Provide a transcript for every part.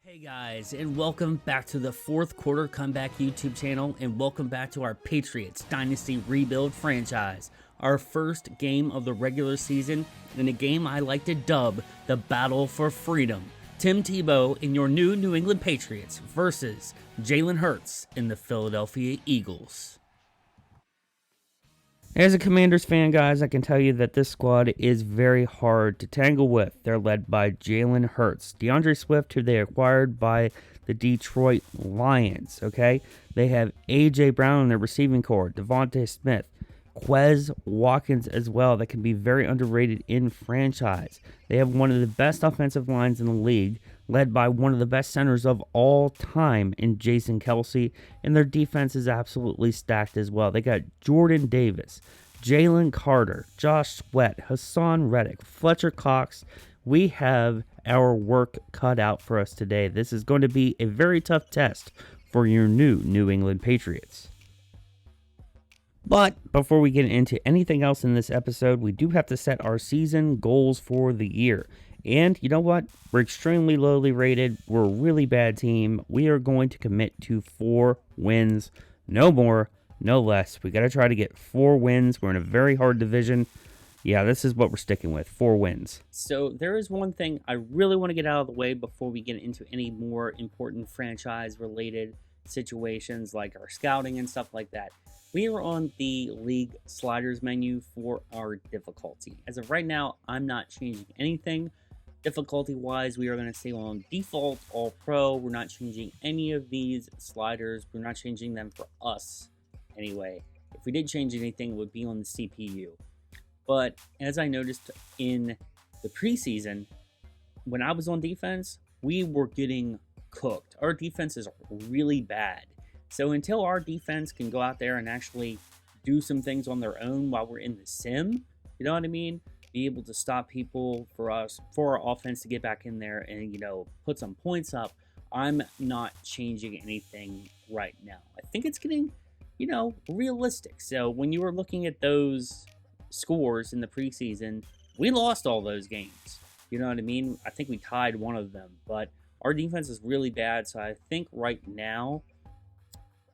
Hey guys, and welcome back to the fourth quarter comeback YouTube channel, and welcome back to our Patriots Dynasty Rebuild franchise. Our first game of the regular season, and a game I like to dub the Battle for Freedom. Tim Tebow in your new England Patriots versus Jalen Hurts in the Philadelphia Eagles. As a Commanders fan, guys, I can tell you that this squad is very hard to tangle with. They're led by Jalen Hurts, DeAndre Swift, who they acquired by the Detroit Lions, okay? They have A.J. Brown in their receiving core, Devontae Smith, Quez Watkins as well, that can be very underrated in franchise. They have one of the best offensive lines in the league, led by one of the best centers of all time in Jason Kelce, and their defense is absolutely stacked as well. They got Jordan Davis, Jalen Carter, Josh Sweat, Hassan Reddick, Fletcher Cox. We have our work cut out for us today. This is going to be a very tough test for your New England Patriots. But before we get into anything else in this episode, we do have to set our season goals for the year. And you know what? We're extremely lowly rated. We're a really bad team. We are going to commit to 4 wins. No more, no less. We got to try to get 4 wins. We're in a very hard division. Yeah, this is what we're sticking with, 4 wins. So there is one thing I really want to get out of the way before we get into any more important franchise-related situations like our scouting and stuff like that. We are on the league sliders menu for our difficulty. As of right now, I'm not changing anything. Difficulty-wise, we are going to stay on default All-Pro. We're not changing any of these sliders. We're not changing them for us anyway. If we did change anything, it would be on the CPU. But as I noticed in the preseason, when I was on defense, we were getting cooked. Our defense is really bad. So until our defense can go out there and actually do some things on their own while we're in the sim, you know what I mean? Be able to stop people for our offense to get back in there and, put some points up, I'm not changing anything right now. I think it's getting, realistic. So when you were looking at those scores in the preseason, we lost all those games. You know what I mean? I think we tied one of them, but our defense is really bad. So I think right now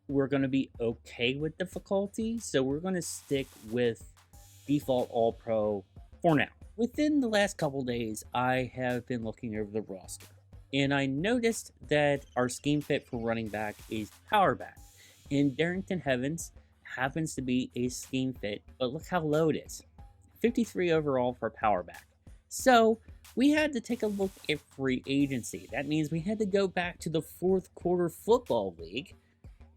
we're going to be okay with difficulty. So we're going to stick with default All-Pro for now. Within the last couple days, I have been looking over the roster, and I noticed that our scheme fit for running back is power back, and Darrington Heavens happens to be a scheme fit, but look how low it is. 53 overall for power back. So we had to take a look at free agency. That means we had to go back to the fourth quarter football league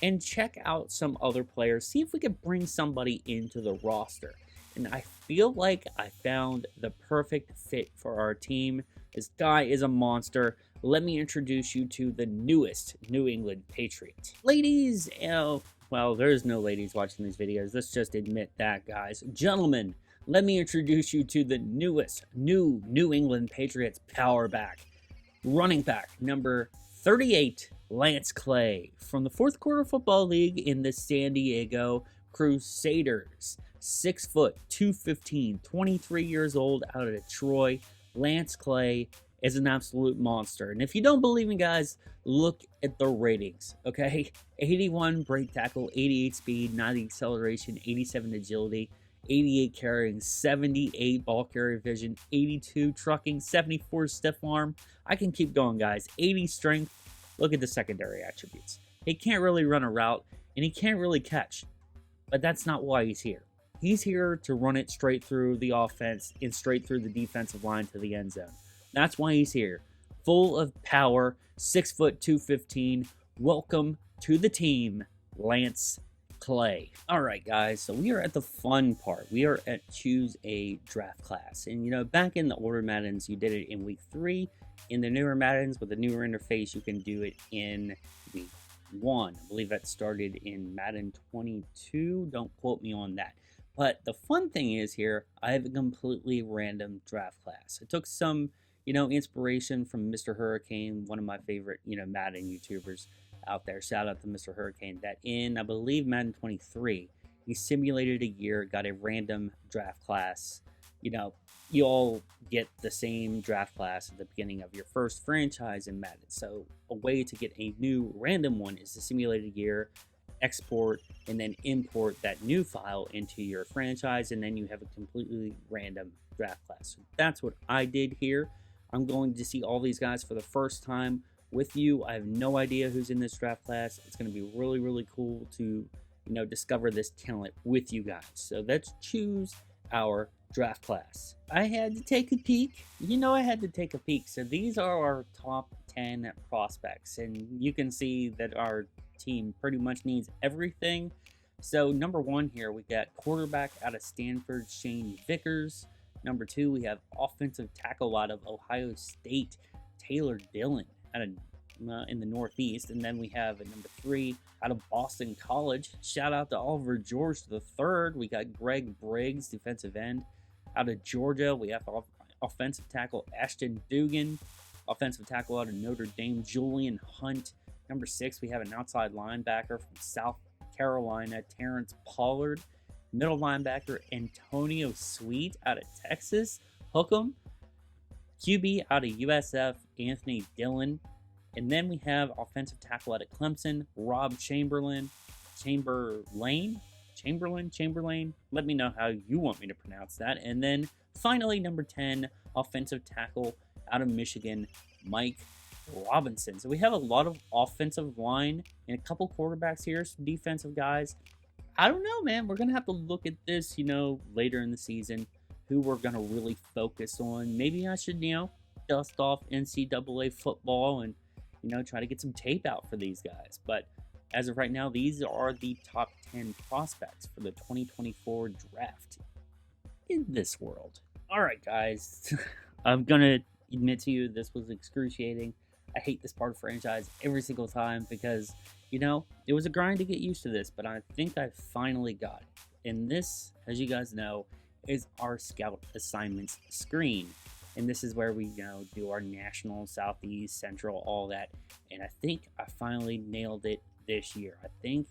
and check out some other players, see if we could bring somebody into the roster. And I feel like I found the perfect fit for our team. This guy is a monster. Let me introduce you to the newest New England Patriots. Ladies, well, there's no ladies watching these videos. Let's just admit that, guys. Gentlemen, let me introduce you to the newest New England Patriots power back. Running back number 38, Lance Clay, from the fourth quarter football league in the San Diego Crusaders. 6 foot, 215, 23 years old, out of Detroit. Lance Clay is an absolute monster. And if you don't believe me, guys, look at the ratings, okay? 81 break tackle, 88 speed, 90 acceleration, 87 agility, 88 carrying, 78 ball carrier vision, 82 trucking, 74 stiff arm. I can keep going, guys. 80 strength. Look at the secondary attributes. He can't really run a route, and he can't really catch. But that's not why he's here. He's here to run it straight through the offense and straight through the defensive line to the end zone. That's why he's here. Full of power, 6 foot, 215. Welcome to the team, Lance Clay. All right, guys, so we are at the fun part. We are at choose a draft class. And, back in the older Maddens, you did it in week 3. In the newer Maddens, with the newer interface, you can do it in week 1. I believe that started in Madden 22. Don't quote me on that. But the fun thing is here, I have a completely random draft class. I took some, inspiration from Mr. Hurricane, one of my favorite, Madden YouTubers out there. Shout out to Mr. Hurricane. That in, I believe, Madden 23, he simulated a year, got a random draft class you know, you all get the same draft class at the beginning of your first franchise in Madden. So a way to get a new random one is to simulate a year, export, and then import that new file into your franchise, and then you have a completely random draft class. So that's what I did here. I'm going to see all these guys for the first time with you. I have no idea who's in this draft class. It's going to be really, really cool to, discover this talent with you guys. So let's choose our draft class. I had to take a peek. I had to take a peek. So these are our top 10 prospects, and you can see that our team pretty much needs everything. So number 1 here, we got quarterback out of Stanford, Shane Vickers. Number 2, we have offensive tackle out of Ohio State, Taylor Dillon out of in the Northeast. And then we have at number 3 out of Boston College. Shout out to Oliver George III. We got Greg Briggs, defensive end out of Georgia. We have offensive tackle Ashton Dugan, offensive tackle out of Notre Dame, Julian Hunt. Number 6, we have an outside linebacker from South Carolina, Terrence Pollard. Middle linebacker Antonio Sweet out of Texas, Hook'em. QB out of USF, Anthony Dillon. And then we have offensive tackle out of Clemson, Rob Chamberlain. Let me know how you want me to pronounce that. And then finally, number 10, offensive tackle out of Michigan, Mike Robinson. So we have a lot of offensive line and a couple quarterbacks here, some defensive guys. I don't know, man. We're going to have to look at this, later in the season, who we're going to really focus on. Maybe I should, dust off NCAA football and, try to get some tape out for these guys. But as of right now, these are the top 10 prospects for the 2024 draft in this world. All right, guys. I'm going to admit to you, this was excruciating. I hate this part of franchise every single time because, it was a grind to get used to this, but I think I finally got it. And this, as you guys know, is our scout assignments screen. And this is where we, do our national, southeast, central, all that. And I think I finally nailed it this year. I think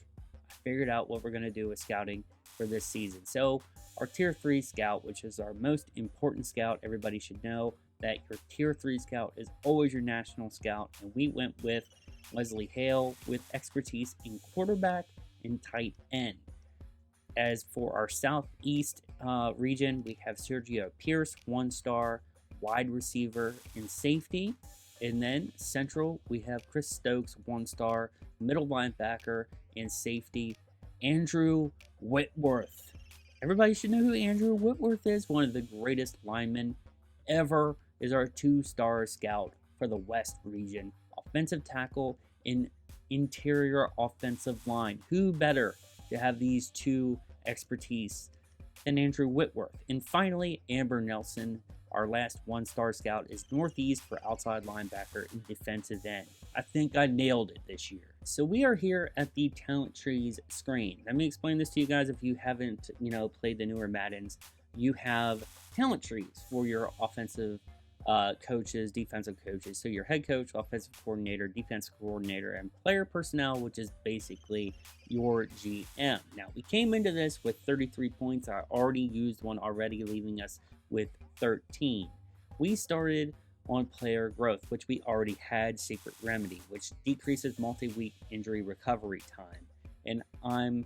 I figured out what we're going to do with scouting for this season. So our tier 3 scout, which is our most important scout, everybody should know that your tier 3 scout is always your national scout. And we went with Wesley Hale with expertise in quarterback and tight end. As for our southeast region, we have Sergio Pierce, 1-star, wide receiver and safety. And then central, we have Chris Stokes, 1-star, middle linebacker and safety, Andrew Whitworth. Everybody should know who Andrew Whitworth is. One of the greatest linemen ever, is our 2-star scout for the West region. Offensive tackle and interior offensive line. Who better to have these two expertise than Andrew Whitworth? And finally, Amber Nelson, our last 1-star scout, is Northeast for outside linebacker and defensive end. I think I nailed it this year. So we are here at the talent trees screen. Let me explain this to you guys if you haven't, played the newer Maddens. You have talent trees for your offensive coaches, defensive coaches. So your head coach, offensive coordinator, defensive coordinator, and player personnel, which is basically your GM. Now, we came into this with 33 points. I already used one already, leaving us with 13. We started on player growth, which we already had Secret Remedy, which decreases multi-week injury recovery time. And I'm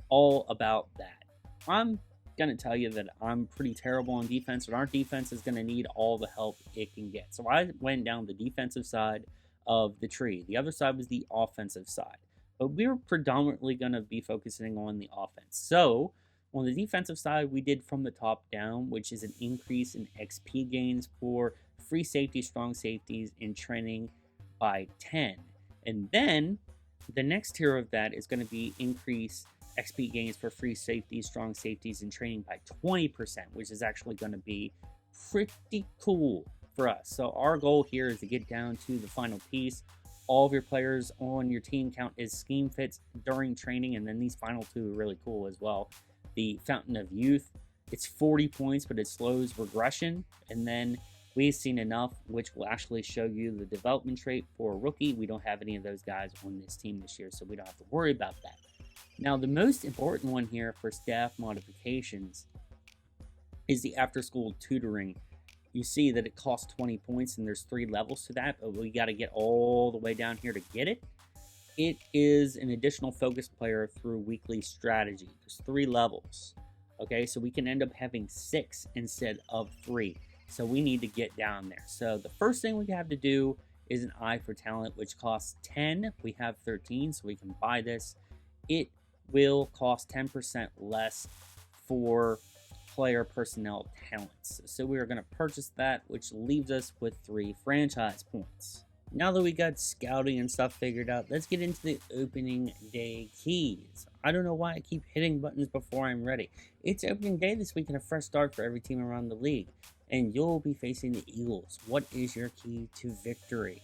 all about that. I'm going to tell you that I'm pretty terrible on defense, and our defense is going to need all the help it can get. So I went down the defensive side of the tree. The other side was the offensive side. But we were predominantly going to be focusing on the offense. So on the defensive side, we did from the top down, which is an increase in XP gains for free safety, strong safeties, in training by 10. And then the next tier of that is going to be increase XP gains for free safeties, strong safeties, and training by 20%, which is actually going to be pretty cool for us. So our goal here is to get down to the final piece. All of your players on your team count as scheme fits during training, and then these final two are really cool as well. The Fountain of Youth, it's 40 points, but it slows regression. And then we've seen enough, which will actually show you the development trait for a rookie. We don't have any of those guys on this team this year, so we don't have to worry about that. Now, the most important one here for staff modifications is the after school tutoring. You see that it costs 20 points and there's 3 levels to that, but we got to get all the way down here to get it. It is an additional focus player through weekly strategy. There's 3 levels. Okay, so we can end up having 6 instead of 3. So we need to get down there. So the first thing we have to do is an eye for talent, which costs 10. We have 13, so we can buy this. It will cost 10% less for player personnel talents. So we are going to purchase that, which leaves us with 3 franchise points. Now that we got scouting and stuff figured out, let's get into the opening day keys. I don't know why I keep hitting buttons before I'm ready. It's opening day this week and a fresh start for every team around the league. And you'll be facing the Eagles. What is your key to victory?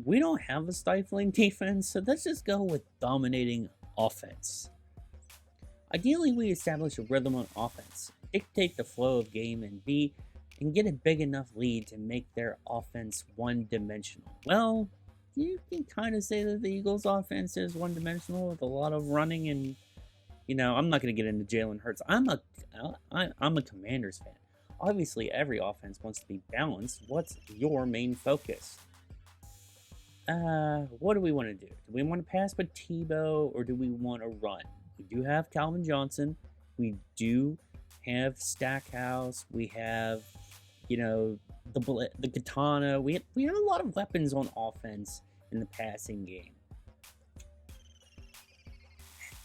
We don't have a stifling defense, so let's just go with dominating offense. Ideally, we establish a rhythm on offense, dictate the flow of game, and get a big enough lead to make their offense one-dimensional. Well, you can kind of say that the Eagles' offense is one-dimensional with a lot of running, and I'm not going to get into Jalen Hurts. I'm a Commanders fan. Obviously, every offense wants to be balanced. What's your main focus? What do we want to do? Do we want to pass with Tebow, or do we want to run? We do have Calvin Johnson. We do have Stackhouse. We have, the Katana. We have a lot of weapons on offense in the passing game.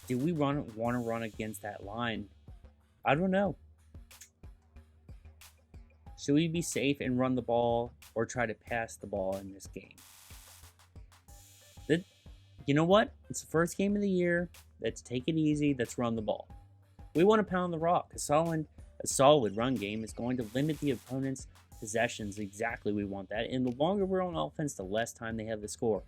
Do we want to run against that line? I don't know. Should we be safe and run the ball or try to pass the ball in this game? You know what? It's the first game of the year. Let's take it easy. Let's run the ball. We want to pound the rock. A solid run game is going to limit the opponent's possessions. Exactly, we want that. And the longer we're on offense, the less time they have to score.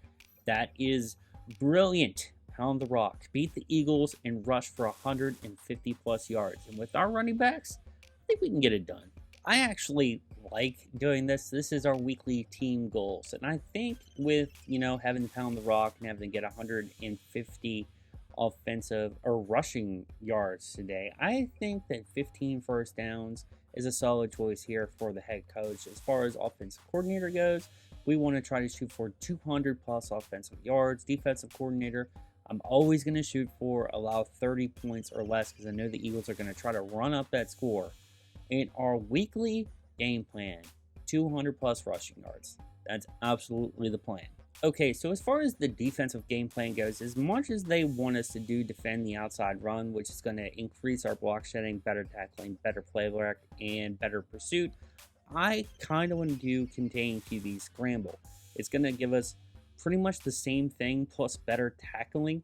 That is brilliant. Pound the rock. Beat the Eagles and rush for 150 plus yards. And with our running backs, I think we can get it done. I actually like doing this. This is our weekly team goals. And I think with, having to pound the rock and having to get 150 offensive or rushing yards today, I think that 15 first downs is a solid choice here for the head coach. As far as offensive coordinator goes, we want to try to shoot for 200 plus offensive yards. Defensive coordinator, I'm always going to shoot for allow 30 points or less because I know the Eagles are going to try to run up that score. In our weekly game plan, 200 plus rushing yards. That's absolutely the plan. Okay, so as far as the defensive game plan goes, as much as they want us to do defend the outside run, which is going to increase our block shedding, better tackling, better play work, and better pursuit, I kind of want to do contain QB scramble. It's going to give us pretty much the same thing plus better tackling,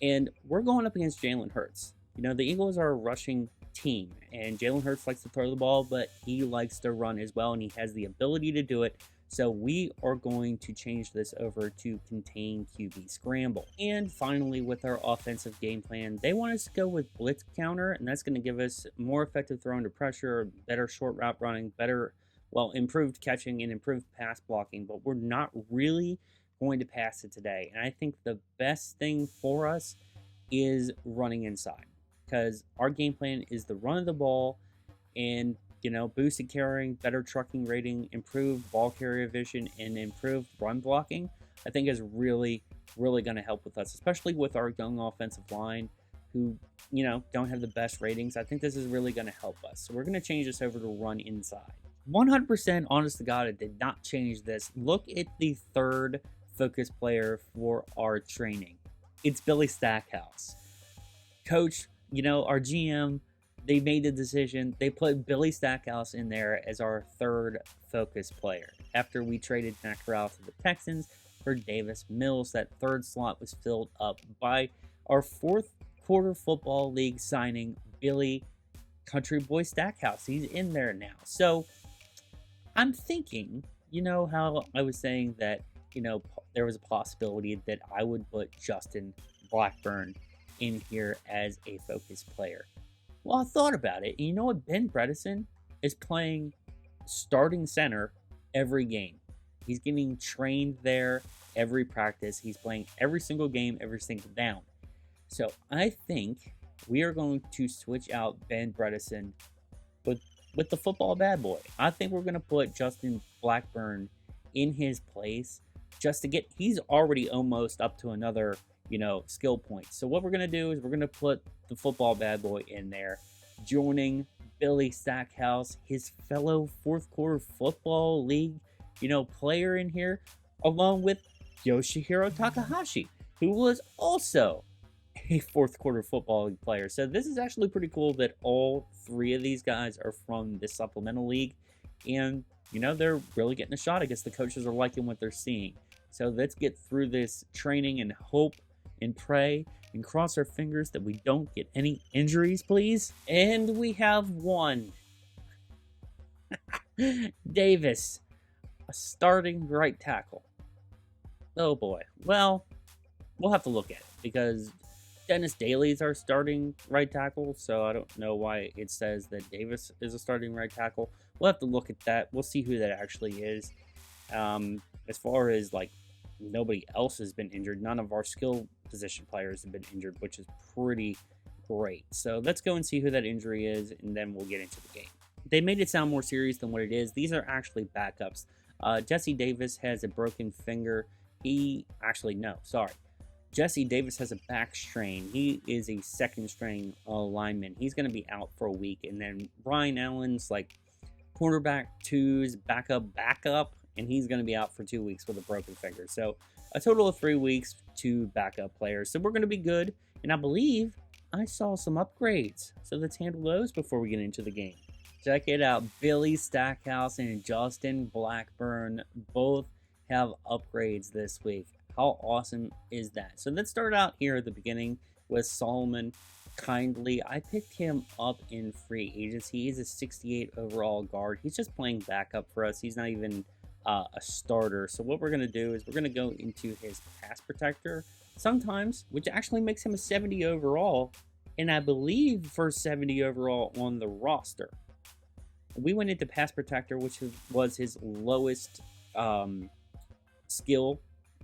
and we're going up against Jalen Hurts. The Eagles are a rushing team, and Jalen Hurts likes to throw the ball, but he likes to run as well, and he has the ability to do it. So we are going to change this over to contain QB scramble. And finally, with our offensive game plan, they want us to go with blitz counter, and that's going to give us more effective throw under pressure, better short route running, improved catching and improved pass blocking, but we're not really going to pass it today. And I think the best thing for us is running inside, because our game plan is the run of the ball and boosted carrying, better trucking rating, improved ball carrier vision, and improved run blocking. I think is really, really going to help with us, especially with our young offensive line who, don't have the best ratings. I think this is really going to help us. So we're going to change this over to run inside. 100% honest to God, I did not change this. Look at the third focus player for our training. It's Billy Stackhouse. Coach, our GM, they made the decision. They put Billy Stackhouse in there as our third focus player. After we traded Matt Corral to the Texans for Davis Mills, that third slot was filled up by our fourth quarter football league signing, Billy Country Boy Stackhouse. He's in there now. So I'm thinking, how I was saying that, there was a possibility that I would put Justin Blackburn in here as a focus player. Well, I thought about it, and you know what? Ben Bredesen is playing starting center every game. He's getting trained there every practice. He's playing every single game, every single down. So I think we are going to switch out Ben Bredesen with the football bad boy. I think we're gonna put Justin Blackburn in his place just to get. He's already almost up to another skill point. So what we're gonna do is we're gonna put the football bad boy in there, joining Billy Stackhouse, his fellow fourth quarter football league player in here, along with Yoshihiro Takahashi, who was also a fourth quarter football league player. So this is actually pretty cool that all three of these guys are from this supplemental league, and they're really getting a shot. I guess the coaches are liking what they're seeing. So let's get through this training and hope and pray and cross our fingers that we don't get any injuries, please. And we have one. Davis, a starting right tackle. Oh boy. Well, we'll have to look at it because Dennis Daly's our starting right tackle, so I don't know why it says that Davis is a starting right tackle. We'll have to look at that. We'll see who that actually is. As far as like nobody else has been injured, none of our skill position players have been injured, which is pretty great. So let's go and see who that injury is, and then we'll get into the game. They made it sound more serious than what it is. These are actually backups. Jesse Davis has a broken finger. Jesse Davis has a back strain. He is a second string lineman. He's going to be out for a week. And then Brian Allen's like cornerback 2's backup, and he's going to be out for 2 weeks with a broken finger. So a total of 3 weeks, 2 backup players. So we're going to be good. And I believe I saw some upgrades. So let's handle those before we get into the game. Check it out. Billy Stackhouse and Justin Blackburn both have upgrades this week. How awesome is that? So let's start out here at the beginning with Solomon Kindly. I picked him up in free agency. He's a 68 overall guard. He's just playing backup for us. He's not even a starter. So what we're going to do is we're going to go into his pass protector sometimes, which actually makes him a 70 overall. And I believe first 70 overall on the roster. We went into pass protector, which was his lowest skill.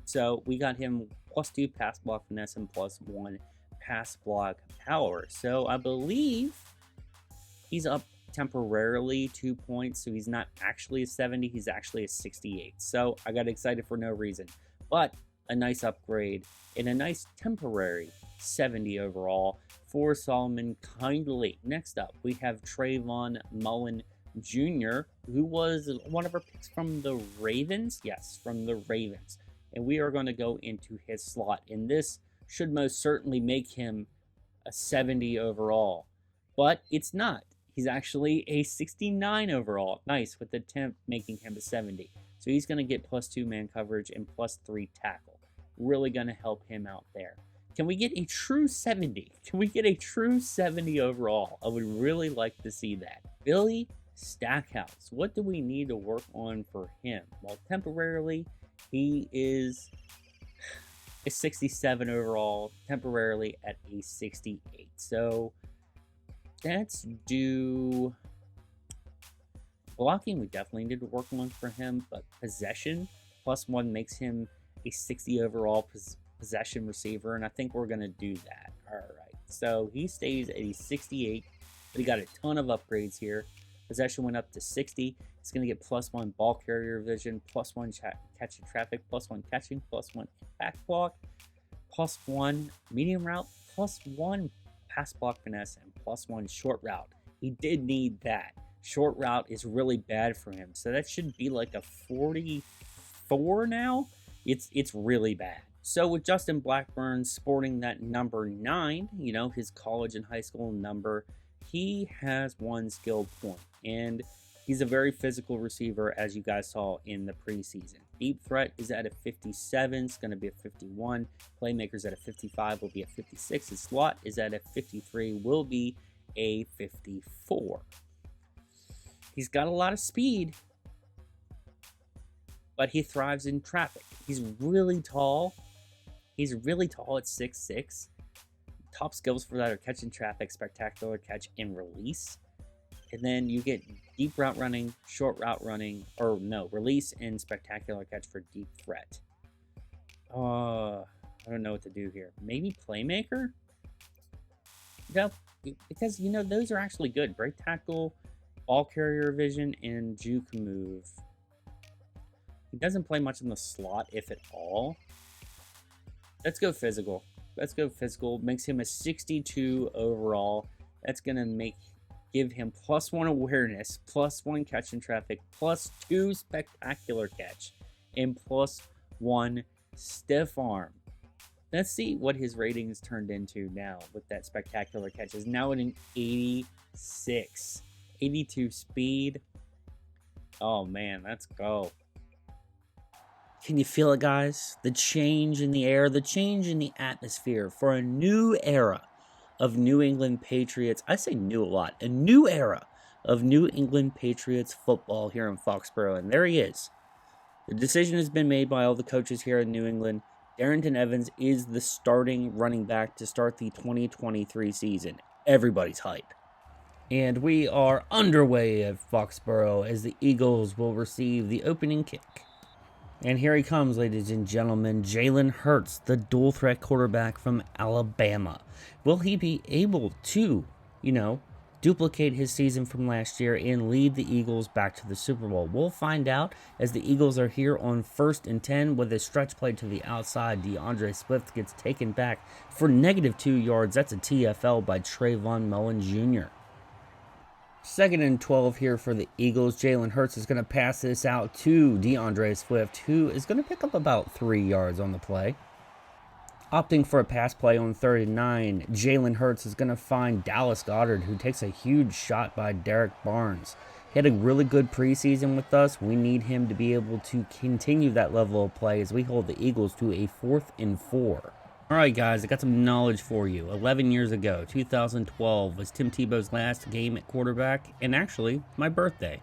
So we got him +2 pass block finesse and +1 pass block power. So I believe he's up temporarily 2 points. So he's not actually a 70. He's actually a 68. So I got excited for no reason. But a nice upgrade and a nice temporary 70 overall for Solomon Kindly. Next up, we have Trayvon Mullen Jr., who was one of our picks from the Ravens. Yes, from the Ravens. And we are going to go into his slot. And this should most certainly make him a 70 overall. But it's not. He's actually a 69 overall. Nice, with the temp making him a 70. So he's going to get +2 man coverage and +3 tackle. Really going to help him out there. Can we get a true 70? Can we get a true 70 overall? I would really like to see that. Billy Stackhouse. What do we need to work on for him? Well, temporarily, he is a 67 overall, temporarily at a 68. So let's do blocking. We definitely need to work on for him, but possession +1 makes him a 60 overall possession receiver, and I think we're going to do that. All right. So he stays at a 68, but he got a ton of upgrades here. Possession went up to 60. It's going to get +1 ball carrier vision, +1 catching traffic, +1 catching, +1 impact block, +1 medium route, +1 pass block finesse, and +1 short route. He did need that. Short route is really bad for him. So that should be like a 44 now. It's really bad. So with Justin Blackburn sporting that number 9, his college and high school number, he has 1 skill point, and he's a very physical receiver, as you guys saw in the preseason. Deep threat is at a 57, it's going to be a 51. Playmaker's at a 55, will be a 56. His slot is at a 53, will be a 54. He's got a lot of speed, but he thrives in traffic. He's really tall. He's really tall at 6'6". Top skills for that are catching traffic, spectacular catch, and release. And then you get deep route running, short route running, release and spectacular catch for deep threat. I don't know what to do here. Maybe playmaker? No, because those are actually good. Break tackle ball carrier vision, and juke move. He doesn't play much in the slot, if at all. Let's go physical. Let's go physical. Makes him a 62 overall. That's going to give him +1 awareness, +1 catch in traffic, +2 spectacular catch, and +1 stiff arm. Let's see what his ratings turned into now with that spectacular catch. Is now at an 86. 82 speed. Oh man, let's go. Can you feel it, guys? The change in the air, the change in the atmosphere for a new era of New England Patriots. I say new a lot. A new era of New England Patriots football here in Foxborough. And there he is. The decision has been made by all the coaches here in New England. Darrington Evans is the starting running back to start the 2023 season. Everybody's hype. And we are underway at Foxborough as the Eagles will receive the opening kick. And here he comes, ladies and gentlemen, Jalen Hurts, the dual threat quarterback from Alabama. Will he be able to, duplicate his season from last year and lead the Eagles back to the Super Bowl? We'll find out as the Eagles are here on 1st and 10 with a stretch play to the outside. DeAndre Swift gets taken back for -2 yards. That's a TFL by Trayvon Mullen Jr. 2nd and 12 here for the Eagles. Jalen Hurts is going to pass this out to DeAndre Swift, who is going to pick up about 3 yards on the play. Opting for a pass play on 3rd and 9, Jalen Hurts is going to find Dallas Goedert, who takes a huge shot by Derek Barnes. He had a really good preseason with us. We need him to be able to continue that level of play as we hold the Eagles to a 4th and 4. All right, guys, I got some knowledge for you. 11 years ago, 2012, was Tim Tebow's last game at quarterback, and actually, my birthday.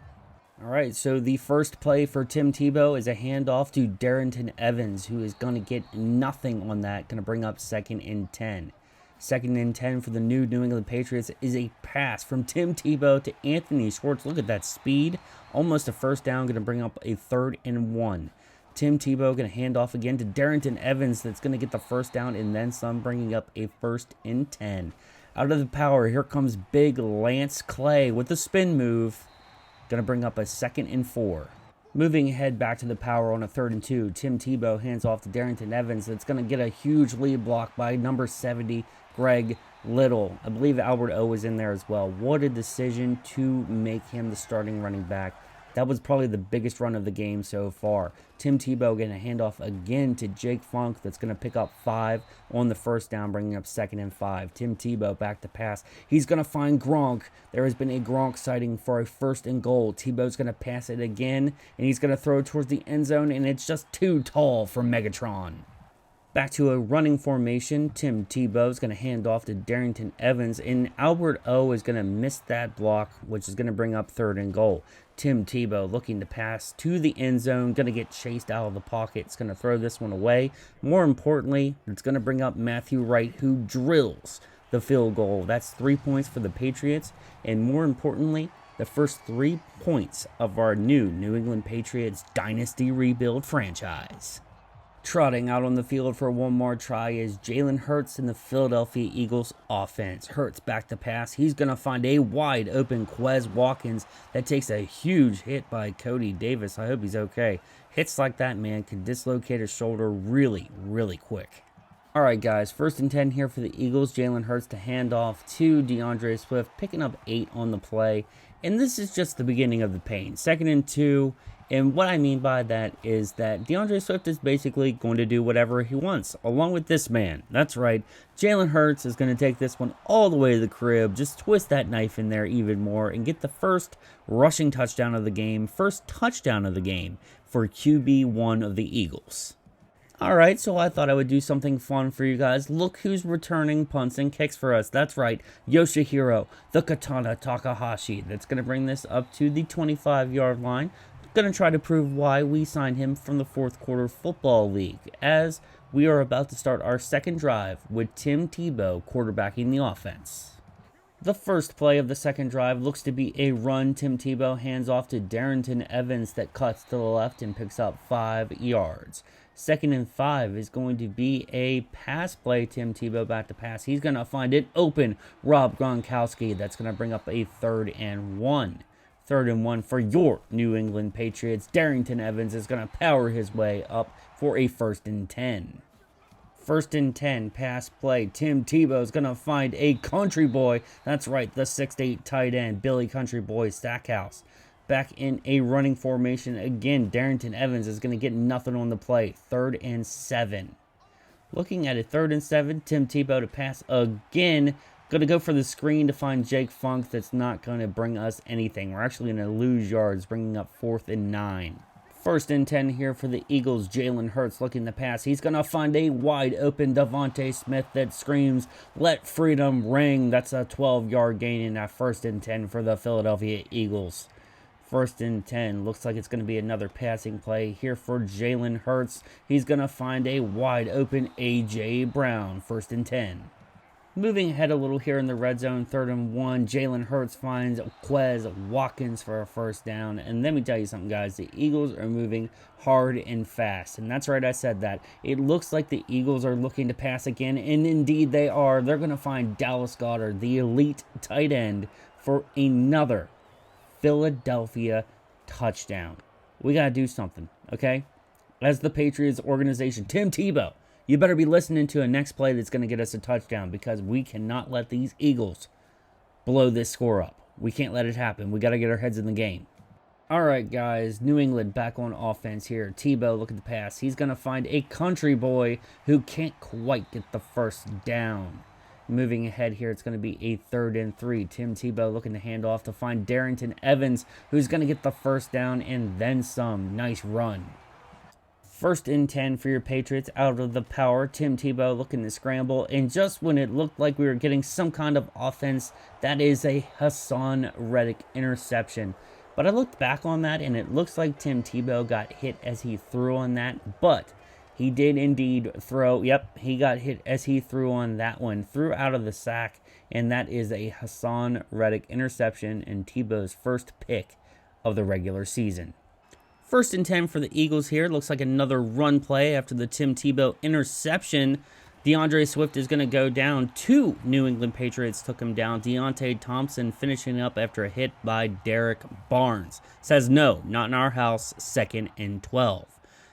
All right, so the first play for Tim Tebow is a handoff to Darrington Evans, who is going to get nothing on that, going to bring up 2nd and 10. 2nd and 10 for the New England Patriots is a pass from Tim Tebow to Anthony Schwartz. Look at that speed. Almost a first down, going to bring up a 3rd and 1. Tim Tebow going to hand off again to Darrington Evans. That's going to get the first down and then some, bringing up a 1st and 10. Out of the power, here comes big Lance Clay with the spin move. Going to bring up a 2nd and 4. Moving ahead back to the power on a 3rd and 2. Tim Tebow hands off to Darrington Evans. That's going to get a huge lead block by number 70, Greg Little. I believe Albert O was in there as well. What a decision to make him the starting running back. That was probably the biggest run of the game so far. Tim Tebow getting a handoff again to Jake Funk. That's going to pick up 5 on the first down, bringing up 2nd and 5. Tim Tebow back to pass. He's going to find Gronk. There has been a Gronk sighting for a 1st and goal. Tebow's going to pass it again, and he's going to throw it towards the end zone, and it's just too tall for Megatron. Back to a running formation. Tim Tebow is going to hand off to Darrington Evans, and Albert O is going to miss that block, which is going to bring up 3rd and goal. Tim Tebow looking to pass to the end zone, going to get chased out of the pocket. It's going to throw this one away. More importantly, it's going to bring up Matthew Wright, who drills the field goal. That's 3 points for the Patriots, and more importantly, the first 3 points of our new New England Patriots dynasty rebuild franchise. Trotting out on the field for one more try is Jalen Hurts in the Philadelphia Eagles offense. Hurts back to pass. He's going to find a wide open Quez Watkins that takes a huge hit by Cody Davis. I hope he's okay. Hits like that, man, can dislocate his shoulder really, really quick. All right, guys, 1st and 10 here for the Eagles. Jalen Hurts to hand off to DeAndre Swift, picking up 8 on the play. And this is just the beginning of the pain. 2nd and 2. And what I mean by that is that DeAndre Swift is basically going to do whatever he wants, along with this man. That's right, Jalen Hurts is going to take this one all the way to the crib, just twist that knife in there even more, and get the first rushing touchdown of the game, first touchdown of the game for QB1 of the Eagles. Alright, so I thought I would do something fun for you guys. Look who's returning punts and kicks for us. That's right, Yoshihiro, the Katana Takahashi. That's going to bring this up to the 25-yard line. Going to try to prove why we signed him from the 4th quarter football league, as we are about to start our 2nd drive with Tim Tebow quarterbacking the offense. The first play of the 2nd drive looks to be a run. Tim Tebow hands off to Darrington Evans that cuts to the left and picks up 5 yards. 2nd and 5 is going to be a pass play. Tim Tebow back to pass. He's going to find it open. Rob Gronkowski. That's going to bring up a 3rd and 1. 3rd and 1 for your New England Patriots. Darrington Evans is going to power his way up for a 1st and 10. 1st and 10, pass play. Tim Tebow is going to find a country boy. That's right, the 6'8 tight end, Billy Country Boy Stackhouse. Back in a running formation again. Darrington Evans is going to get nothing on the play. 3rd and 7. Looking at it, 3rd and 7, Tim Tebow to pass again. Going to go for the screen to find Jake Funk. That's not going to bring us anything. We're actually going to lose yards, bringing up 4th and 9. 1st and 10 here for the Eagles. Jalen Hurts looking to pass. He's going to find a wide open Devontae Smith that screams, "Let freedom ring." That's a 12-yard gain in that 1st and 10 for the Philadelphia Eagles. 1st and 10. Looks like it's going to be another passing play here for Jalen Hurts. He's going to find a wide open A.J. Brown. 1st and 10. Moving ahead a little here in the red zone, 3rd and 1, Jalen Hurts finds Quez Watkins for a 1st down. And let me tell you something, guys. The Eagles are moving hard and fast. And that's right, I said that. It looks like the Eagles are looking to pass again, and indeed they are. They're going to find Dallas Goedert, the elite tight end, for another Philadelphia touchdown. We got to do something, okay? As the Patriots organization, Tim Tebow, you better be listening to a next play that's going to get us a touchdown, because we cannot let these Eagles blow this score up. We can't let it happen. We got to get our heads in the game. All right, guys, New England back on offense here. Tebow, look at the pass. He's going to find a country boy who can't quite get the 1st down. Moving ahead here, it's going to be a 3rd and 3. Tim Tebow looking to hand off to find Darrington Evans, who's going to get the 1st down and then some. Nice run. 1st and 10 for your Patriots out of the power. Tim Tebow looking to scramble, and just when it looked like we were getting some kind of offense, that is a Hassan Reddick interception. But I looked back on that, and it looks like Tim Tebow got hit as he threw on that, but he did indeed throw. Yep, he got hit as he threw on that one, threw out of the sack, and that is a Hassan Reddick interception and Tebow's 1st pick of the regular season. 1st and 10 for the Eagles here. Looks like another run play after the Tim Tebow interception. DeAndre Swift is going to go down. 2 New England Patriots took him down. Deontay Thompson finishing up after a hit by Derek Barnes. Says, "No, not in our house." 2nd and 12.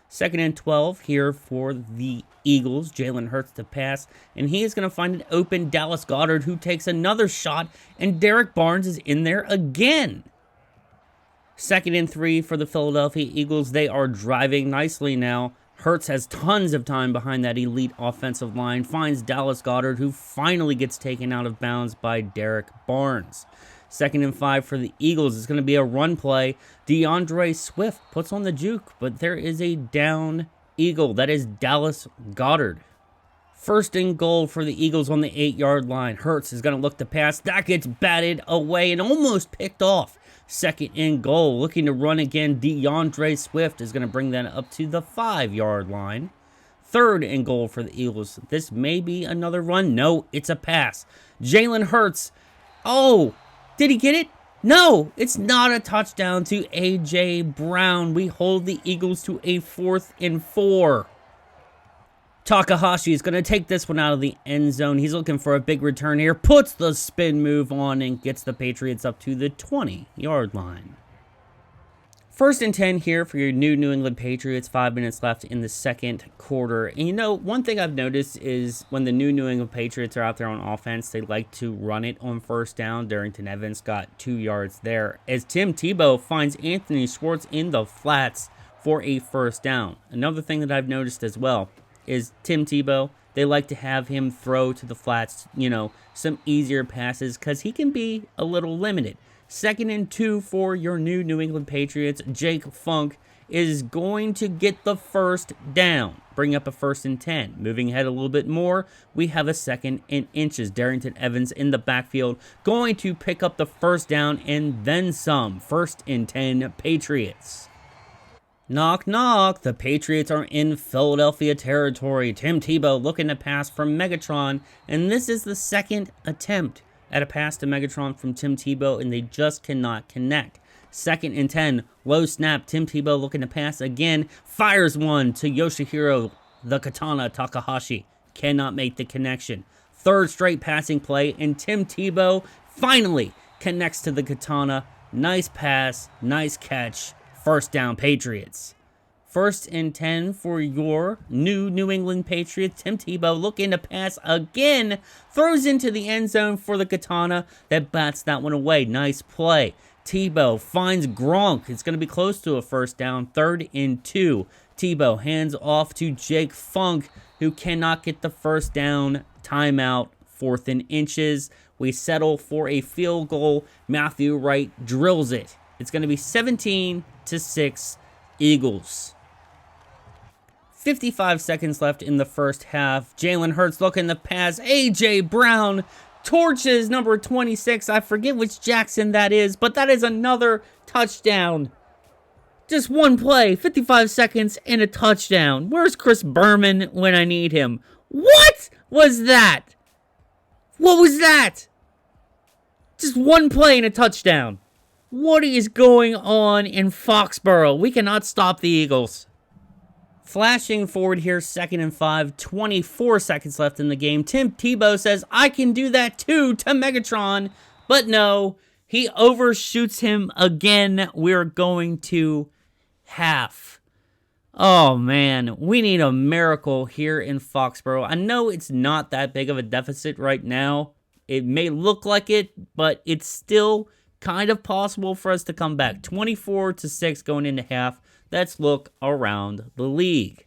2nd and 12 here for the Eagles. Jalen Hurts to pass, and he is going to find an open Dallas Goedert, who takes another shot, and Derek Barnes is in there again. 2nd and 3 for the Philadelphia Eagles. They are driving nicely now. Hurts has tons of time behind that elite offensive line. Finds Dallas Goedert, who finally gets taken out of bounds by Derek Barnes. 2nd and 5 for the Eagles. It's going to be a run play. DeAndre Swift puts on the juke, but there is a down Eagle. That is Dallas Goedert. 1st and goal for the Eagles on the 8-yard line. Hurts is going to look to pass. That gets batted away and almost picked off. 2nd and goal. Looking to run again. DeAndre Swift is going to bring that up to the 5-yard line. 3rd and goal for the Eagles. This may be another run. No, it's a pass. Jalen Hurts. Oh, did he get it? No, it's not a touchdown to A.J. Brown. We hold the Eagles to a 4th and 4. Takahashi is going to take this one out of the end zone. He's looking for a big return here. Puts the spin move on and gets the Patriots up to the 20-yard line. 1st and 10 here for your New England Patriots. 5 minutes left in the 2nd quarter. And you know, one thing I've noticed is when the New England Patriots are out there on offense, they like to run it on 1st down. Darrington Evans got 2 yards there, as Tim Tebow finds Anthony Schwartz in the flats for a 1st down. Another thing that I've noticed as well is Tim Tebow, they like to have him throw to the flats, you know, some easier passes, because he can be a little limited. 2nd and 2 for your New England Patriots. Jake Funk is going to get the 1st down. Bring up a 1st and 10. Moving ahead a little bit more, we have a 2nd and inches. Darrington Evans in the backfield, going to pick up the 1st down and then some. 1st and 10 Patriots. Knock, knock. The Patriots are in Philadelphia territory. Tim Tebow looking to pass from Megatron, and this is the 2nd attempt at a pass to Megatron from Tim Tebow, and they just cannot connect. 2nd and 10, low snap. Tim Tebow looking to pass again, fires one to Yoshihiro the Katana Takahashi. Cannot make the connection. 3rd straight passing play, and Tim Tebow finally connects to the Katana. Nice pass, nice catch. First down, Patriots. 1st and 10 for your New England Patriots. Tim Tebow looking to pass again. Throws into the end zone for the Katana. That bats that one away. Nice play. Tebow finds Gronk. It's going to be close to a first down. 3rd and 2. Tebow hands off to Jake Funk, who cannot get the first down. Timeout. 4th and inches. We settle for a field goal. Matthew Wright drills it. It's going to be 17-6 Eagles. 55 seconds left in the first half. Jalen Hurts looking to pass. A.J. Brown torches number 26. I forget which Jackson that is, but that is another touchdown. Just one play, 55 seconds, and a touchdown. Where's Chris Berman when I need him? What was that? What was that? Just one play and a touchdown. What is going on in Foxborough? We cannot stop the Eagles. Flashing forward here, 2nd and 5, 24 seconds left in the game. Tim Tebow says, I can do that too, to Megatron. But no, he overshoots him again. We're going to half. Oh man, we need a miracle here in Foxborough. I know it's not that big of a deficit right now. It may look like it, but it's still kind of possible for us to come back. 24-6 going into half. Let's look around the league.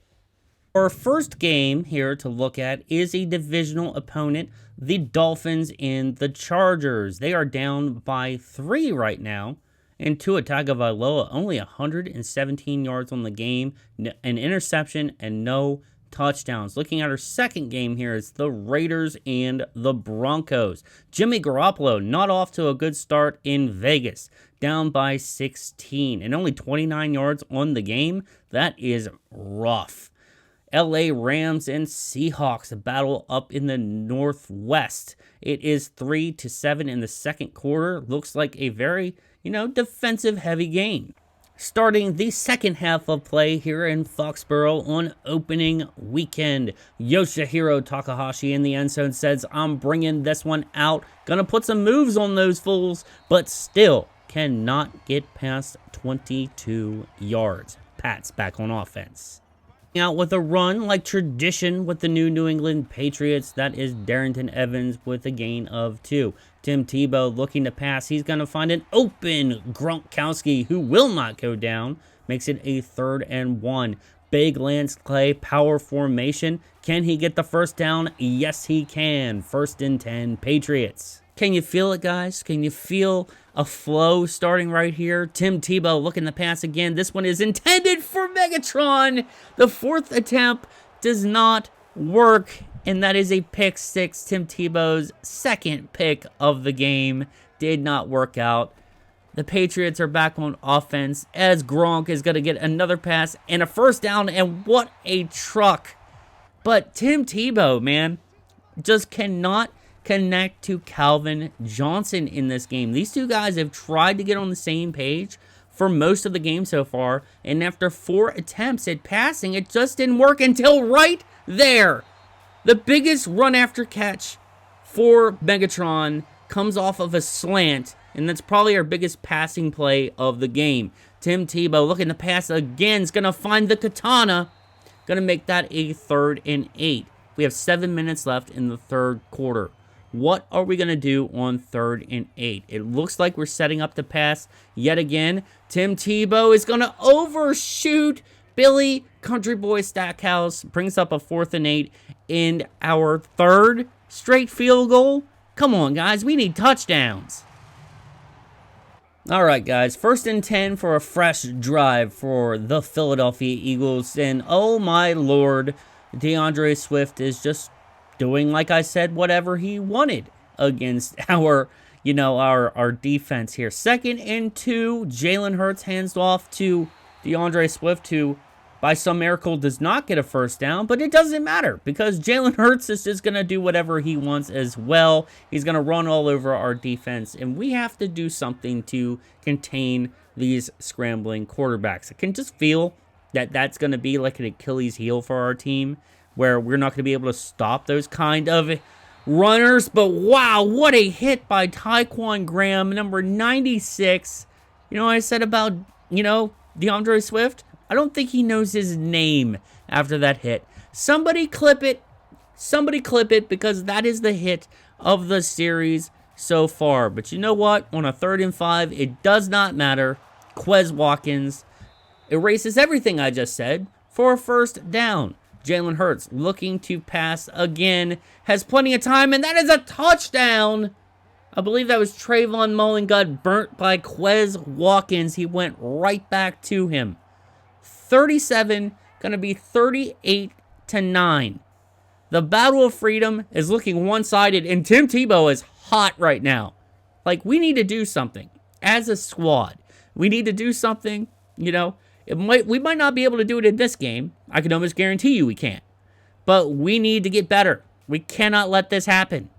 Our first game here to look at is a divisional opponent, the Dolphins and the Chargers. They are down by 3 right now. And Tua Tagovailoa only 117 yards on the game, an interception, and no touchdowns. Looking at our second game here, it's the Raiders and the Broncos. Jimmy Garoppolo not off to a good start in Vegas, down by 16 and only 29 yards on the game. That is rough. LA Rams and Seahawks, a battle up in the Northwest. It is 3-7 in the second quarter. Looks like a very, defensive heavy game. Starting the second half of play here in Foxborough on opening weekend. Yoshihiro Takahashi in the end zone says, I'm bringing this one out. Gonna put some moves on those fools, but still cannot get past 22 yards. Pats back on offense. Out with a run like tradition with the New England Patriots. That is Darrington Evans with a gain of 2. Tim Tebow looking to pass. He's going to find an open Gronkowski who will not go down. Makes it a 3rd and 1. Big Lance Clay power formation. Can he get the first down? Yes, he can. 1st and 10 Patriots. Can you feel it, guys? Can you feel a flow starting right here? Tim Tebow looking to pass again. This one is intended for Megatron. The 4th attempt does not work, and that is a pick 6. Tim Tebow's 2nd pick of the game did not work out. The Patriots are back on offense as Gronk is going to get another pass and a first down, and what a truck. But Tim Tebow, man, just cannot connect to Calvin Johnson in this game. These two guys have tried to get on the same page for most of the game so far, and after 4 attempts at passing, it just didn't work until right there. The biggest run after catch for Megatron comes off of a slant, and that's probably our biggest passing play of the game. Tim Tebow looking to pass again, is going to find the Katana, going to make that a 3rd and 8. We have 7 minutes left in the third quarter. What are we going to do on 3rd and 8? It looks like we're setting up the pass yet again. Tim Tebow is going to overshoot Billy Country Boy Stackhouse. Brings up a 4th and 8 in our 3rd straight field goal. Come on, guys. We need touchdowns. All right, guys. 1st and 10 for a fresh drive for the Philadelphia Eagles. And oh, my Lord, DeAndre Swift is just doing, like I said, whatever he wanted against our defense here. 2nd and 2, Jalen Hurts hands off to DeAndre Swift, who by some miracle does not get a first down, but it doesn't matter because Jalen Hurts is just going to do whatever he wants as well. He's going to run all over our defense, and we have to do something to contain these scrambling quarterbacks. I can just feel that that's going to be like an Achilles heel for our team, where we're not going to be able to stop those kind of runners. But wow, what a hit by Tyquan Graham, number 96. You know what I said about, DeAndre Swift? I don't think he knows his name after that hit. Somebody clip it. Somebody clip it, because that is the hit of the series so far. But you know what? On a 3rd and 5, it does not matter. Quez Watkins erases everything I just said for a first down. Jalen Hurts looking to pass again. Has plenty of time, and that is a touchdown. I believe that was Trayvon Mullen got burnt by Quez Watkins. He went right back to him. 37, going to be 38-9. The Battle of Freedom is looking one-sided, and Tim Tebow is hot right now. Like, we need to do something as a squad. We need to do something, we might not be able to do it in this game. I can almost guarantee you we can't. But we need to get better. We cannot let this happen.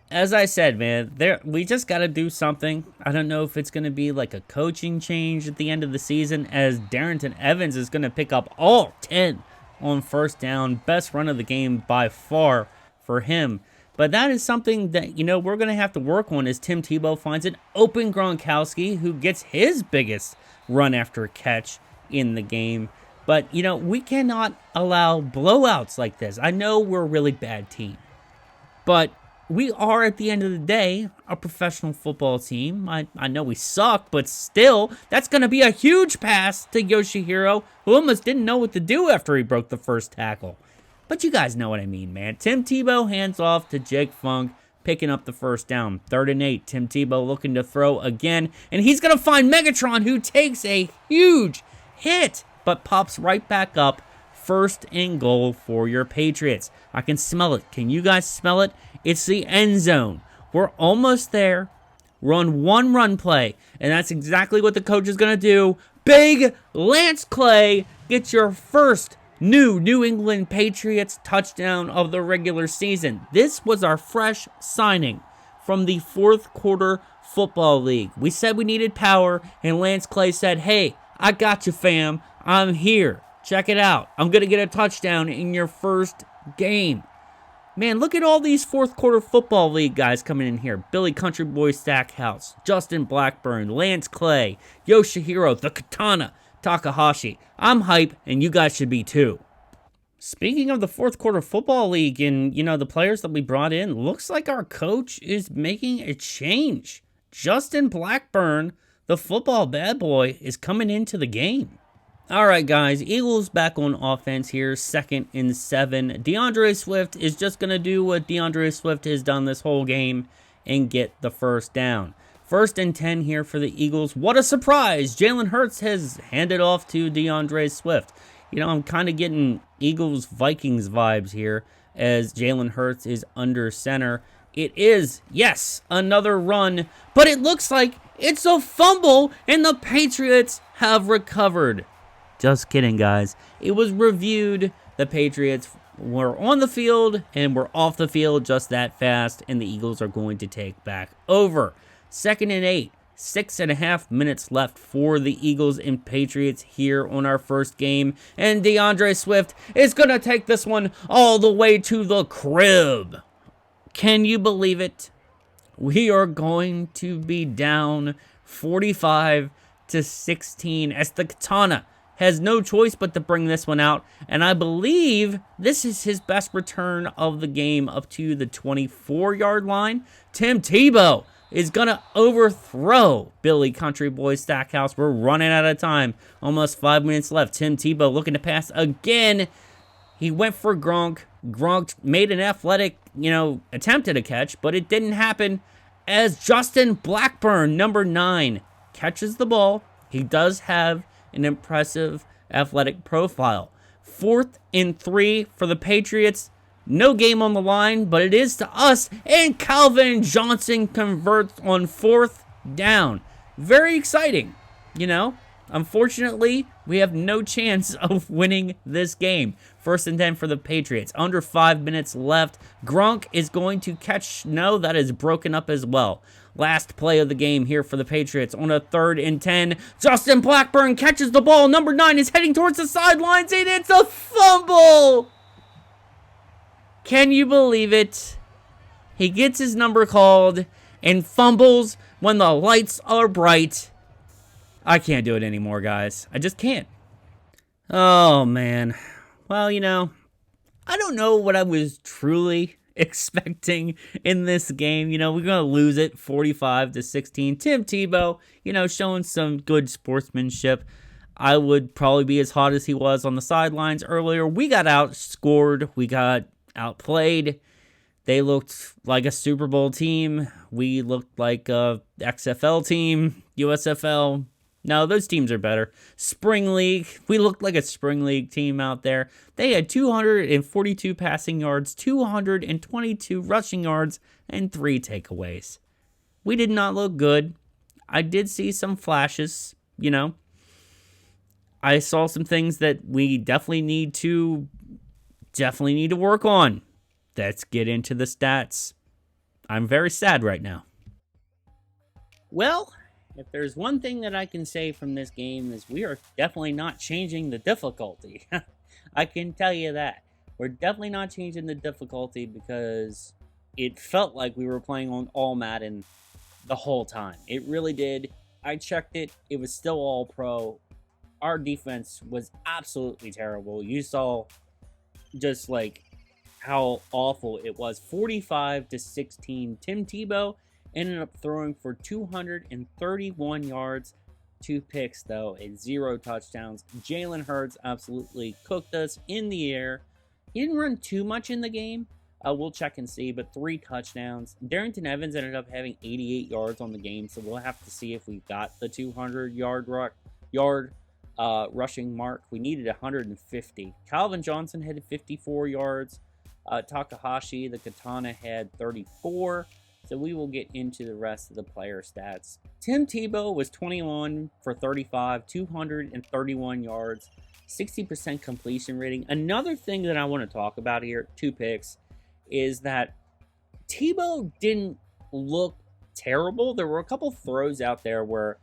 As I said, man, we just got to do something. I don't know if it's going to be like a coaching change at the end of the season, as Darrington Evans is going to pick up all 10 on first down. Best run of the game by far for him. But that is something that, we're going to have to work on, as Tim Tebow finds an open Gronkowski, who gets his biggest run after catch in the game. But, we cannot allow blowouts like this. I know we're a really bad team, but we are, at the end of the day, a professional football team. I know we suck, but still, that's going to be a huge pass to Yoshihiro, who almost didn't know what to do after he broke the first tackle. But you guys know what I mean, man. Tim Tebow hands off to Jake Funk, picking up the first down. 3rd and 8, Tim Tebow looking to throw again, and he's going to find Megatron, who takes a huge hit, but pops right back up. 1st and goal for your Patriots. I can smell it. Can you guys smell it? It's the end zone. We're almost there. We're on one run play, and that's exactly what the coach is going to do. Big Lance Clay gets your first New England Patriots touchdown of the regular season. This was our fresh signing from the 4th quarter football league. We said we needed power, and Lance Clay said, "Hey, I got you, fam. I'm here. Check it out. I'm going to get a touchdown in your first game." Man, look at all these 4th quarter football league guys coming in here. Billy Country Boy Stackhouse, Justin Blackburn, Lance Clay, Yoshihiro, the Katana, Takahashi. I'm hype, and you guys should be too. Speaking of the 4th quarter football league and, the players that we brought in, looks like our coach is making a change. Justin Blackburn, the football bad boy, is coming into the game. All right, guys, Eagles back on offense here, 2nd and 7. DeAndre Swift is just going to do what DeAndre Swift has done this whole game and get the first down. 1st and 10 here for the Eagles. What a surprise! Jalen Hurts has handed off to DeAndre Swift. I'm kind of getting Eagles-Vikings vibes here as Jalen Hurts is under center. It is, yes, another run, but it looks like it's a fumble, and the Patriots have recovered. Just kidding, guys. It was reviewed. The Patriots were on the field and were off the field just that fast, and the Eagles are going to take back over. 2nd and 8. 6.5 minutes left for the Eagles and Patriots here on our first game. And DeAndre Swift is going to take this one all the way to the crib. Can you believe it? We are going to be down 45-16 as the Katana has no choice but to bring this one out. And I believe this is his best return of the game up to the 24-yard line. Tim Tebow is going to overthrow Billy Country Boy Stackhouse. We're running out of time. Almost 5 minutes left. Tim Tebow looking to pass again. He went for Gronk. Gronk made an athletic, attempt at a catch, but it didn't happen as Justin Blackburn, number 9, catches the ball. He does have an impressive athletic profile. 4th and 3 for the Patriots. No game on the line, but it is to us. And Calvin Johnson converts on 4th down. Very exciting, Unfortunately, we have no chance of winning this game. 1st and 10 for the Patriots. Under 5 minutes left. Gronk is going to catch. No, that is broken up as well. Last play of the game here for the Patriots on a 3rd and 10. Justin Blackburn catches the ball. Number 9 is heading towards the sidelines, and it's a fumble. Can you believe it? He gets his number called and fumbles when the lights are bright. I can't do it anymore, guys. I just can't. Oh, man. Well, I don't know what I was truly expecting in this game. We're going to lose it 45-16. Tim Tebow, showing some good sportsmanship. I would probably be as hot as he was on the sidelines earlier. We got outscored. We got outplayed. They looked like a Super Bowl team. We looked like a XFL team, USFL. No, those teams are better. Spring League. We looked like a Spring League team out there. They had 242 passing yards, 222 rushing yards, and 3 takeaways. We did not look good. I did see some flashes, I saw some things that we definitely need to work on. Let's get into the stats. I'm very sad right now. Well, if there's one thing that I can say from this game is we are definitely not changing the difficulty. I can tell you that. We're definitely not changing the difficulty because it felt like we were playing on all Madden the whole time. It really did. I checked it. It was still all pro. Our defense was absolutely terrible. You saw just like how awful it was. 45-16. Tim Tebow ended up throwing for 231 yards, 2 picks though, and 0 touchdowns. Jalen Hurts absolutely cooked us in the air. He didn't run too much in the game. We'll check and see, but 3 touchdowns. Darrington Evans ended up having 88 yards on the game, so we'll have to see if we got the 200-yard rushing mark. We needed 150. Calvin Johnson had 54 yards. Takahashi, the Katana, had 34. So we will get into the rest of the player stats. Tim Tebow was 21 for 35, 231 yards, 60% completion rating. Another thing that I want to talk about here, 2 picks, is that Tebow didn't look terrible. There were a couple throws out there where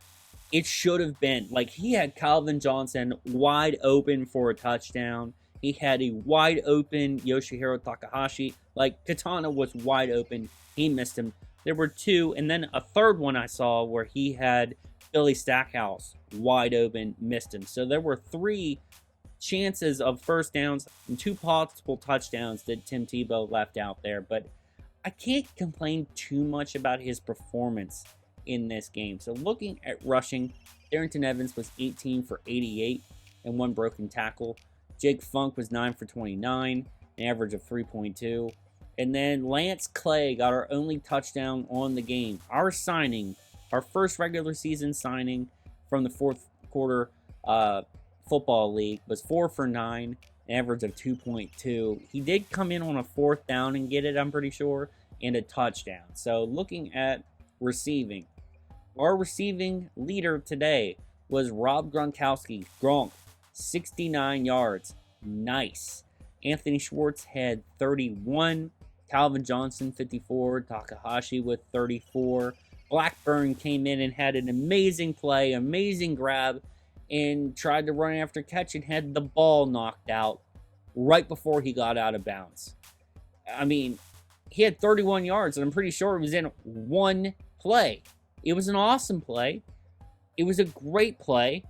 it should have been. Like, he had Calvin Johnson wide open for a touchdown. He had a wide open Yoshihiro Takahashi. Like, Katana was wide open. He missed him. There were 2, and then a third one I saw where he had Billy Stackhouse wide open, missed him. So there were 3 chances of first downs and 2 possible touchdowns that Tim Tebow left out there. But I can't complain too much about his performance in this game. So looking at rushing, Darrington Evans was 18 for 88 and 1 broken tackle. Jake Funk was 9 for 29, an average of 3.2. And then Lance Clay got our only touchdown on the game. Our signing, our first regular season signing from the fourth quarter football league, was 4 for 9, an average of 2.2. He did come in on a 4th down and get it, I'm pretty sure, and a touchdown. So looking at receiving, our receiving leader today was Rob Gronkowski. Gronk, 69 yards. Nice. Anthony Schwartz had 31. Calvin Johnson, 54. Takahashi with 34. Blackburn came in and had an amazing play, amazing grab, and tried to run after catch and had the ball knocked out right before he got out of bounds. I mean, he had 31 yards, and I'm pretty sure it was in 1 play. It was an awesome play. It was a great play,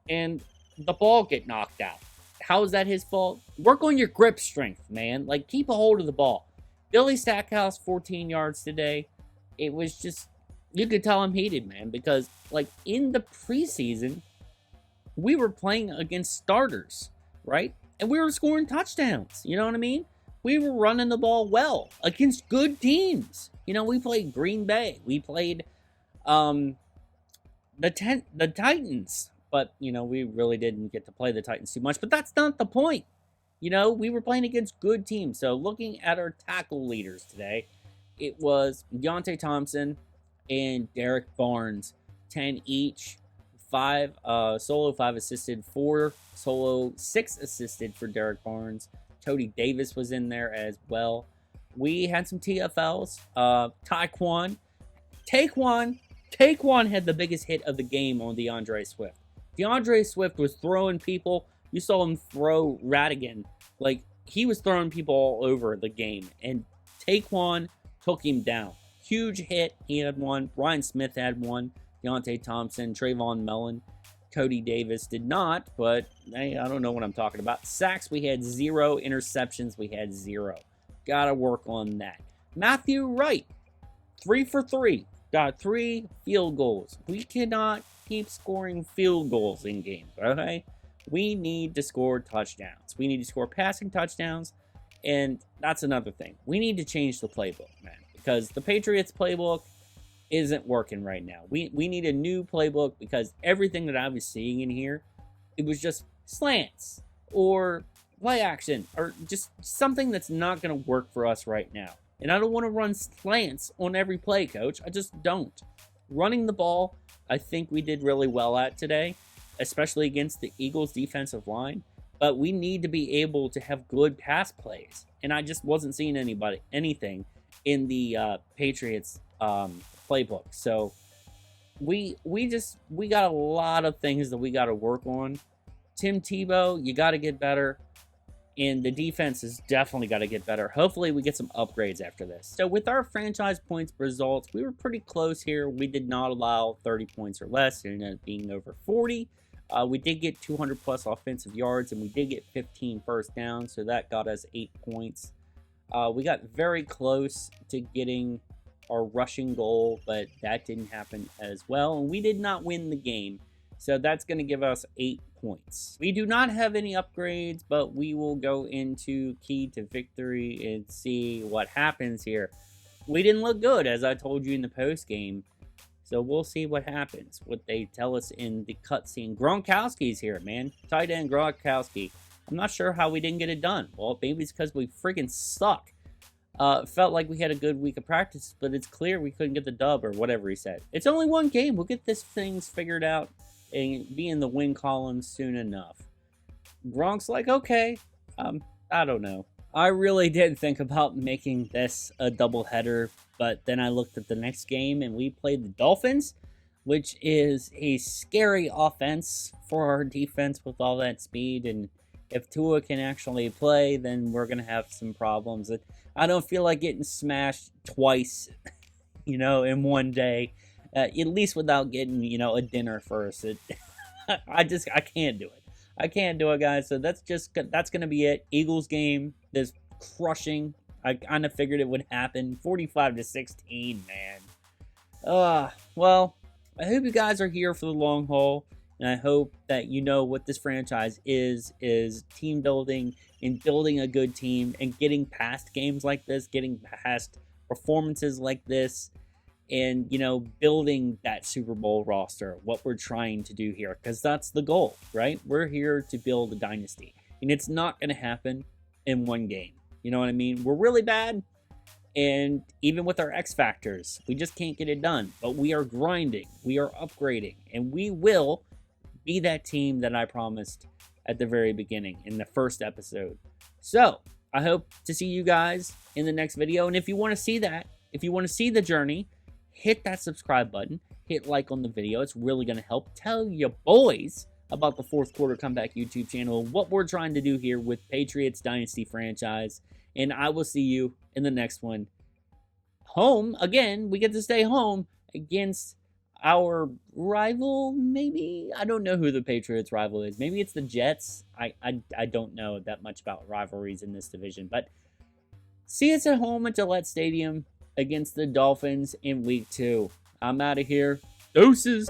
and the ball get knocked out. How is that his fault? Work on your grip strength, man. Like, keep a hold of the ball. Billy Stackhouse, 14 yards today. It was just, you could tell I'm heated, man, because, like, in the preseason, we were playing against starters, right? And we were scoring touchdowns. You know what I mean? We were running the ball well against good teams. We played Green Bay. We played the Titans. But, we really didn't get to play the Titans too much. But that's not the point. We were playing against good teams. So looking at our tackle leaders today, it was Deontay Thompson and Derek Barnes, 10 each. 5 solo, 5 assisted, 4 solo, 6 assisted for Derek Barnes. Cody Davis was in there as well. We had some TFLs. Taquan had the biggest hit of the game on DeAndre Swift. DeAndre Swift was throwing people. You saw him throw Radigan. Like, he was throwing people all over the game. And Taquan took him down. huge hit. He had one. Brian Smith had one. Deontay Thompson, Trayvon Mullen, Cody Davis did not, but hey, I don't know what I'm talking about. Sacks, we had 0. Interceptions, we had 0. Gotta work on that. Matthew Wright, 3 for 3. Got 3 field goals. We cannot keep scoring field goals in games, okay? We need to score touchdowns. We need to score passing touchdowns, and that's another thing. We need to change the playbook, man, because the Patriots playbook isn't working right now. We need a new playbook, because everything that I was seeing in here, it was just slants or play action or just something that's not going to work for us right now. And I don't want to run slants on every play, coach. I just don't. Running the ball, I think we did really well at today, especially against the Eagles defensive line. But we need to be able to have good pass plays. And I just wasn't seeing anything in the Patriots playbook. So we got a lot of things that we got to work on. Tim Tebow, you got to get better. And the defense has definitely got to get better. Hopefully we get some upgrades after this. So with our franchise points results, we were pretty close here. We did not allow 30 points or less. It ended up being over 40. We did get 200 plus offensive yards, and we did get 15 first downs. So that got us 8 points. We got very close to getting our rushing goal, but that didn't happen as well. And we did not win the game. So that's going to give us 8 points. We do not have any upgrades, but we will go into key to victory and see what happens here. We didn't look good, as I told you in the post game. So we'll see what happens, what they tell us in the cutscene. Gronkowski's here, man. Tight end Gronkowski. I'm not sure how we didn't get it done. Well, maybe it's because we freaking suck. Felt like we had a good week of practice, but it's clear we couldn't get the dub or whatever he said. It's only one game. We'll get this things figured out and be in the win column soon enough. Gronk's like, okay, I don't know. I really did think about making this a doubleheader, but then I looked at the next game and we played the Dolphins, which is a scary offense for our defense with all that speed. And if Tua can actually play, then we're going to have some problems. I don't feel like getting smashed twice, in one day. At least without getting, a dinner first. I can't do it. I can't do it, guys. So that's going to be it. Eagles game, this crushing. I kind of figured it would happen. 45-16, man. Well, I hope you guys are here for the long haul. And I hope that you know what this franchise is team building and building a good team and getting past games like this, getting past performances like this. And, building that Super Bowl roster, what we're trying to do here, because that's the goal, right? We're here to build a dynasty, and it's not going to happen in one game. You know what I mean? We're really bad, and even with our X factors, we just can't get it done. But we are grinding, we are upgrading, and we will be that team that I promised at the very beginning in the first episode. So I hope to see you guys in the next video, and if you want to see that, if you want to see the journey, hit that subscribe button, hit like on the video. It's really going to help. Tell your boys about the Fourth Quarter Comeback YouTube channel, what we're trying to do here with Patriots Dynasty franchise. And I will see you in the next one. Home, again, we get to stay home against our rival, maybe? I don't know who the Patriots rival is. Maybe it's the Jets. I don't know that much about rivalries in this division. But see us at home at Gillette Stadium against the Dolphins in week 2. I'm out of here. Deuces.